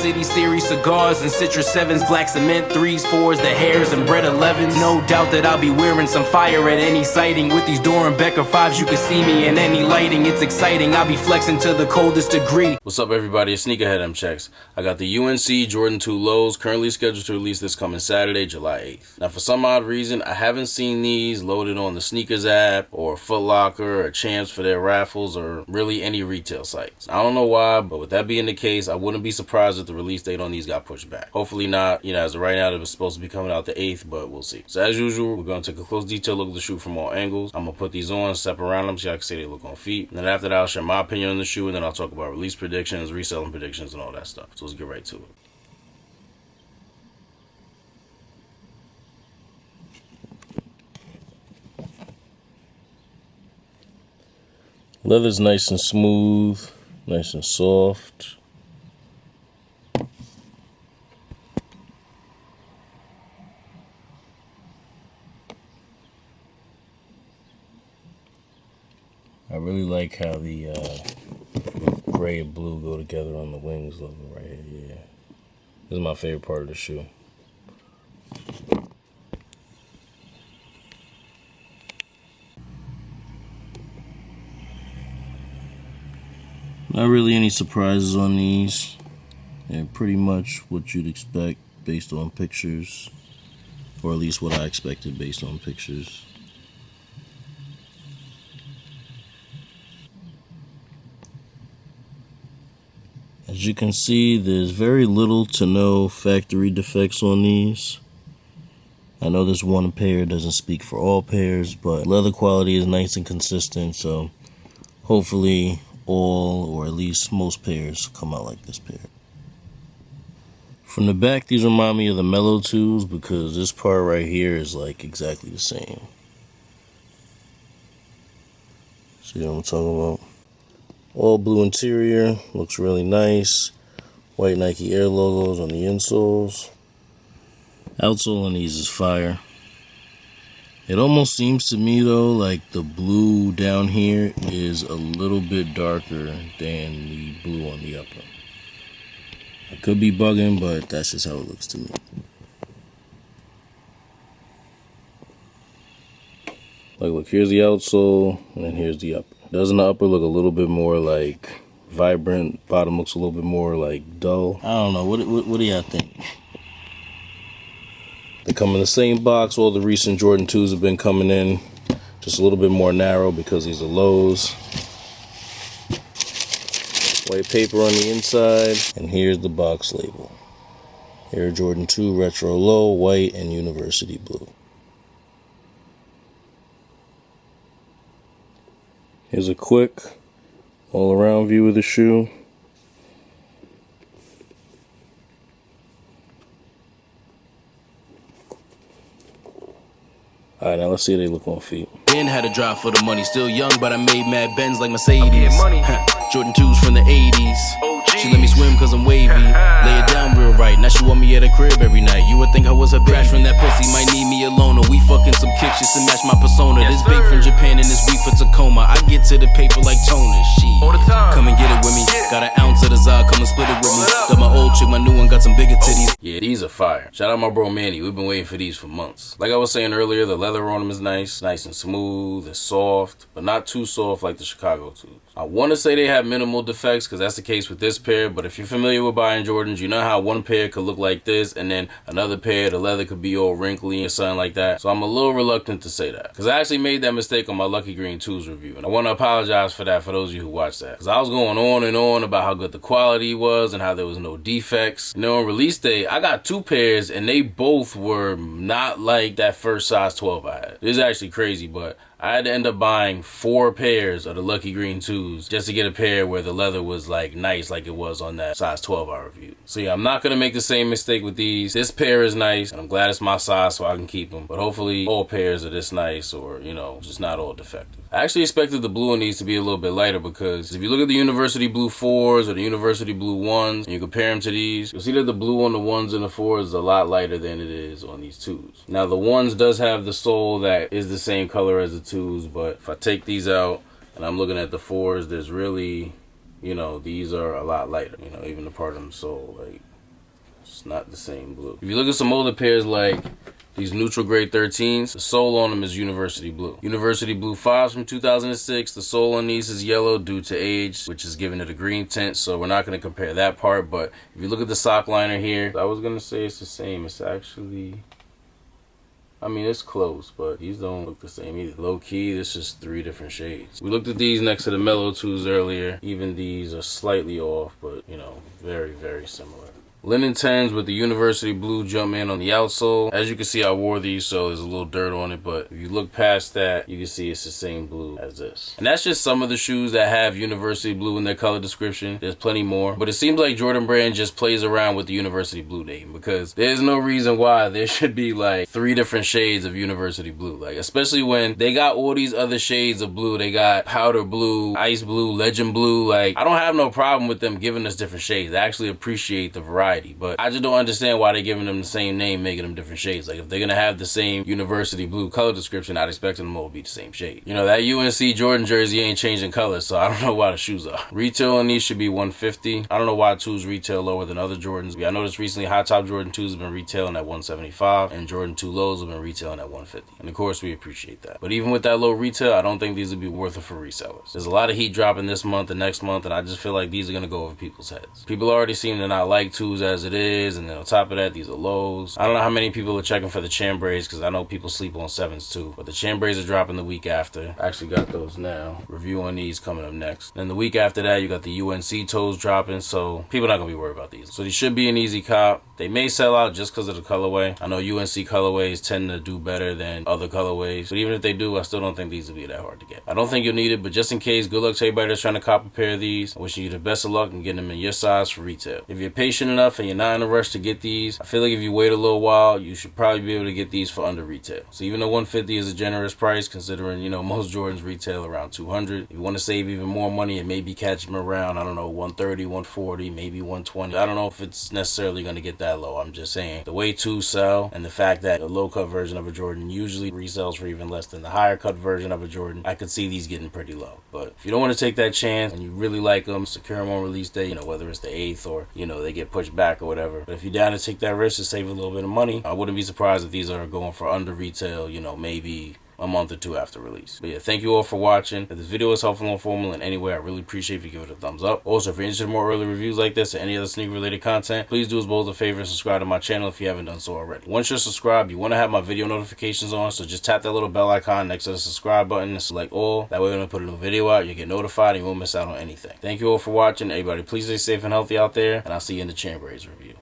City series cigars and Citrus 7s, black cement 3s, 4s, the hairs and bread 11s. No doubt that I'll be wearing some fire at any sighting. With these Doran Becker 5s, you can see me in any lighting. It's exciting, I'll be flexing to the coldest degree. What's up, everybody? It's Sneakerhead M Checks. I got the UNC Jordan 2 lows currently scheduled to release this coming Saturday, July 8th. Now, for some odd reason, I haven't seen these loaded on the Sneakers app or Foot Locker or Champs for their raffles or really any retail sites. I don't know why, but with that being the case, I wouldn't be surprised if the release date on these got pushed back. Hopefully not. As of right now, it was supposed to be coming out the 8th, but we'll see. So as usual, we're going to take a close detailed look at the shoe from all angles. I'm going to put these on, step around them so I can say they look on feet. And then after that, I'll share my opinion on the shoe, and then I'll talk about release predictions, reselling predictions, and all that stuff. So let's get right to it. Leather's nice and smooth, nice and soft. I really like how the gray and blue go together on the wings logo right here. Yeah, this is my favorite part of the shoe. Not really any surprises on these. They're pretty much what you'd expect based on pictures, or at least what I expected based on pictures. As you can see, there's very little to no factory defects on these. I know this one pair doesn't speak for all pairs, but leather quality is nice and consistent, so hopefully all, or at least most pairs, come out like this pair. From the back, these remind me of the Mellow 2s because this part right here is like exactly the same. See what I'm talking about? All blue interior, looks really nice. White Nike Air logos on the insoles. Outsole on these is fire. It almost seems to me though like the blue down here is a little bit darker than the blue on the upper. I could be bugging, but that's just how it looks to me. Like, look, here's the outsole, and then here's the upper. Doesn't the upper look a little bit more like vibrant? Bottom looks a little bit more like dull. I don't know. What do y'all think? They come in the same box. All the recent Jordan 2s have been coming in just a little bit more narrow because these are lows. White paper on the inside, and here's the box label. Air Jordan 2 Retro Low, white and University blue. Here's a quick all-around view of the shoe. Alright, now let's see how they look on feet. Ben had a drive for the money, still young, but I made mad Benz like Mercedes. Jordan 2s from the 80s. She let me swim cause I'm wavy. Lay it down real right, now she want me at her crib every night. You would think I was a crash from that pussy, might need me alone. Or we fucking some kicks just to match my persona. This big from Japan and this week for Tacoma. I get to the paper like toner, shit. Come and get it with me. Got an ounce of the Zod, come and split it with me. Got my old chick, my new one got some bigger titties. Yeah, these are fire. Shout out my bro Manny, we've been waiting for these for months. Like I was saying earlier, the leather on them is nice and smooth, it's soft, but not too soft like the Chicago 2s. I want to say they have minimal defects because that's the case with this pair, but if you're familiar with buying Jordans, you know how one pair could look like this and then another pair, the leather could be all wrinkly or something like that. So I'm a little reluctant to say that because I actually made that mistake on my Lucky Green 2s review, and I want to apologize for that for those of you who watched that because I was going on and on about how good the quality was and how there was no defects. On release day, I got 2 pairs and they both were not like that first size 12 I had. This is actually crazy, but I had to end up buying 4 pairs of the Lucky Green 2s just to get a pair where the leather was like nice like it was on that size 12 I reviewed. So yeah, I'm not going to make the same mistake with these. This pair is nice and I'm glad it's my size so I can keep them. But hopefully all pairs are this nice or, just not all defective. I actually expected the blue on these to be a little bit lighter because if you look at the University Blue 4s or the University Blue 1s and you compare them to these, you'll see that the blue on the 1s and the 4s is a lot lighter than it is on these 2s. Now the 1s does have the sole that is the same color as the 2s, but if I take these out and I'm looking at the 4s, there's really, these are a lot lighter, even the part of the sole, like It's not the same blue. If you look at some older pairs like these neutral grade 13s, the sole on them is University Blue. University Blue 5s from 2006. The sole on these is yellow due to age, which is giving it a green tint, so we're not going to compare that part. But if you look at the sock liner here, I was going to say it's the same. It's actually, I mean, it's close, but these don't look the same either. Low key, this is 3 different shades. We looked at these next to the Mellow 2s earlier. Even these are slightly off, but, you know, very, very similar. Linen 10s with the University Blue Jumpman on the outsole. As you can see, I wore these, so there's a little dirt on it, but if you look past that, you can see it's the same blue as this. And that's just some of the shoes that have University Blue in their color description. There's plenty more, but it seems like Jordan Brand just plays around with the University Blue name, because there's no reason why there should be like 3 different shades of University Blue. Like, especially when they got all these other shades of blue. They got powder blue, ice blue, legend blue. Like, I don't have no problem with them giving us different shades. I actually appreciate the variety. But I just don't understand why they're giving them the same name, making them different shades. Like, if they're gonna have the same University Blue color description, I'd expect them all to be the same shade. You know, that UNC Jordan jersey ain't changing color, so I don't know why the shoes are. Retail on these should be $150. I don't know why 2s retail lower than other Jordans. I noticed recently high top Jordan 2s have been retailing at $175, and Jordan 2 lows have been retailing at $150. And of course, we appreciate that. But even with that low retail, I don't think these would be worth it for resellers. There's a lot of heat dropping this month and next month, and I just feel like these are gonna go over people's heads. People already seem to not like 2s as it is, and then on top of that, these are lows. I don't know how many people are checking for the chambrays, because I know people sleep on 7s too, but the chambrays are dropping the week after. I actually got those now. Review on these coming up next. Then the week after that, you got the UNC toes dropping, so people are not gonna be worried about these. So these should be an easy cop. They may sell out just because of the colorway. I know UNC colorways tend to do better than other colorways, but even if they do, I still don't think these will be that hard to get. I don't think you'll need it, but just in case, good luck to everybody that's trying to cop a pair of these. I wish you the best of luck in getting them in your size for retail. If you're patient enough and you're not in a rush to get these, I feel like if you wait a little while, you should probably be able to get these for under retail. So even though $150 is a generous price, considering, you know, most Jordans retail around $200, if you want to save even more money and maybe catch them around, I don't know, $130, $140, maybe $120. I don't know if it's necessarily going to get that low. I'm just saying the way 2s sell, and the fact that a low cut version of a Jordan usually resells for even less than the higher cut version of a Jordan, I could see these getting pretty low. But if you don't want to take that chance and you really like them, secure them on release day, you know, whether it's the 8th or, you know, they get pushed back or whatever. But if you're down to take that risk to save a little bit of money, I wouldn't be surprised if these are going for under retail, you know, maybe a month or 2 after release. But yeah, thank you all for watching. If this video was helpful and informal in any way, I really appreciate if you give it a thumbs up. Also, if you're interested in more early reviews like this or any other sneaker related content, please do us both a favor and subscribe to my channel if you haven't done so already. Once you're subscribed, you want to have my video notifications on, so just tap that little bell icon next to the subscribe button and select all. That way when I put a new video out, you get notified and you won't miss out on anything. Thank you all for watching. Everybody, please stay safe and healthy out there, and I'll see you in the Chambrays review.